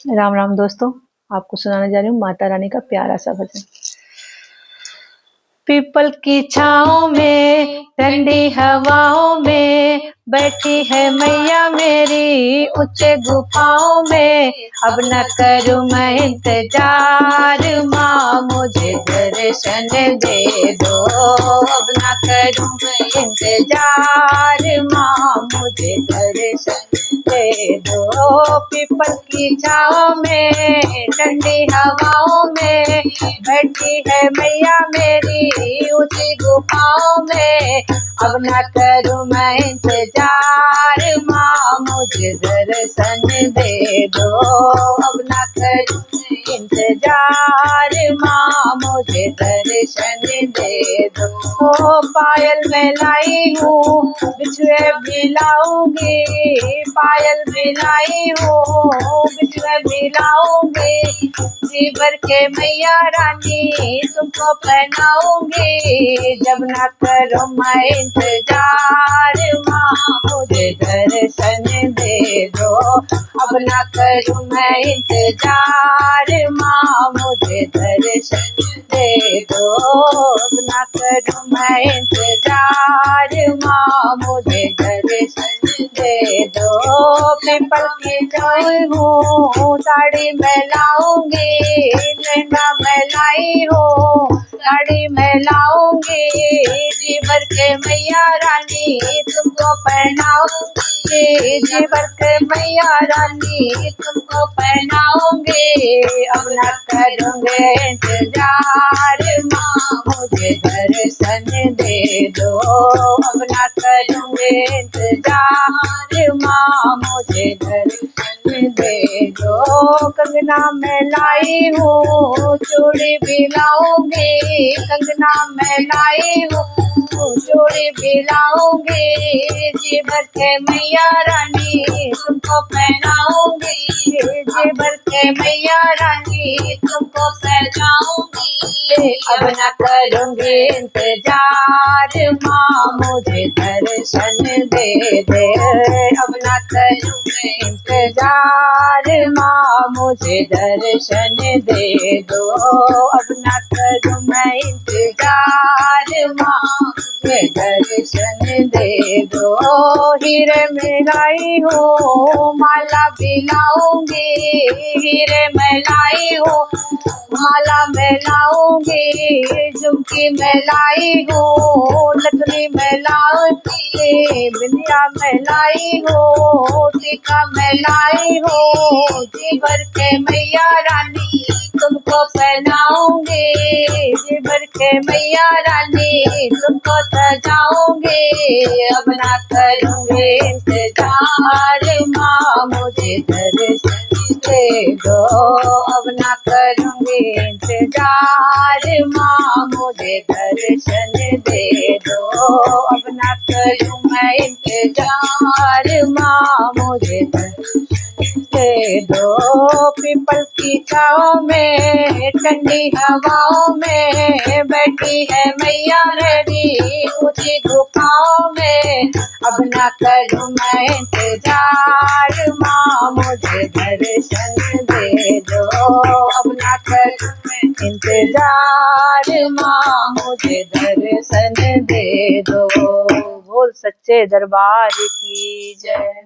राम राम दोस्तों, आपको सुनाने जा रही हूँ माता रानी का प्यारा सा भजन। पीपल की छाँव में ठंडी हवाओं में बैठी है मैया मेरी ऊंचे गुफाओं में। अब न करूँ मैं इंतजार माँ, मुझे दर्शन दे दो। अब न करूँ मैं इंतजार माँ, मुझे दर्शन दे दो। पीपल की छाँव में ठंडी हवाओं में बैठी है मैया मेरी ऊंची गुफाओं में। अब न करूँ मैं इंतजार माँ, मुझे दर्शन दे दो। अब न करूँ इंतजार माँ, मुझे दर्शन दे दो। ओ पायल मैं लाई हूँ बिछुए भी लाऊंगी, पायल भी लाई हूँ बिछुए भी लाऊंगी। जी भर के मैया रानी तुमको पहनाऊंगी। जब ना करो मैं इंतजार माँ, मुझे दर्शन दे दो। अब ना करूँ मैं इंतजार माँ, मुझे दर्शन दे दो। अब ना करूँ मैं इंतजार माँ, मुझे दर्शन दे दो। पीपल की छाँव हूँ साड़ी मैं लाऊंगी, लहंगा मैं लाई हूँ साड़ी मैं लाऊंगी। जी भर के मैया रानी तुमको पहनाऊंगी, जी भर के मैया रानी तुमको पहनाऊंगी। अब न करूँगे इंतजार माँ, मुझे दर्शन दे दो। अब न करूँगे इंतजार माँ, मुझे दर्शन दे दो। कंगना मैं लाई हूँ चूड़ी भी लाऊंगी, कंगना मैं लाई हूँ चूड़ी भी लाऊंगी। जी भर के मैया रानी तुमको पहनाऊंगी, जी भर के मैया रानी तुमको पहनाऊंगी। अब न करूँगी इंतजार माँ, मुझे दर्शन दे दे। अब न करूँगी इंतजार माँ, मुझे दर्शन दे दो। अब न करूँ मैं इंतजार माँ, मुझे दर्शन दे दो। हीरे में लाई हूँ माला भी लाऊंगी, हीरे में लाई हूँ माला मैं लाऊंगी। झुमकी मैं लाई हूँ नथनी मैं लाऊंगी, बिंदिया मैं लाई हूँ टीका मैं लाई हूँ। जी भर के मैया रानी तुमको पहनाऊंगी, जी भर के मैया रानी तुमको सजाऊंगी। अब ना करूँगी इंतजार माँ, मुझे दर्शन दे दो। अब ना करूँगी इंतजार माँ, मुझे दर्शन दे दो। अब ना करूँ मैं इंतजार माँ, मुझे दर्शन दे दो। पीपल की छाँव में ठंडी हवाओं में बैठी है मैया मेरी ऊंची गुफाओं में। अब ना करूँ मैं इंतजार माँ, मुझे दर्शन दे दो। अब ना करूँ मैं इंतजार माँ, मुझे दर्शन दे दो। बोल सच्चे दरबार की जय।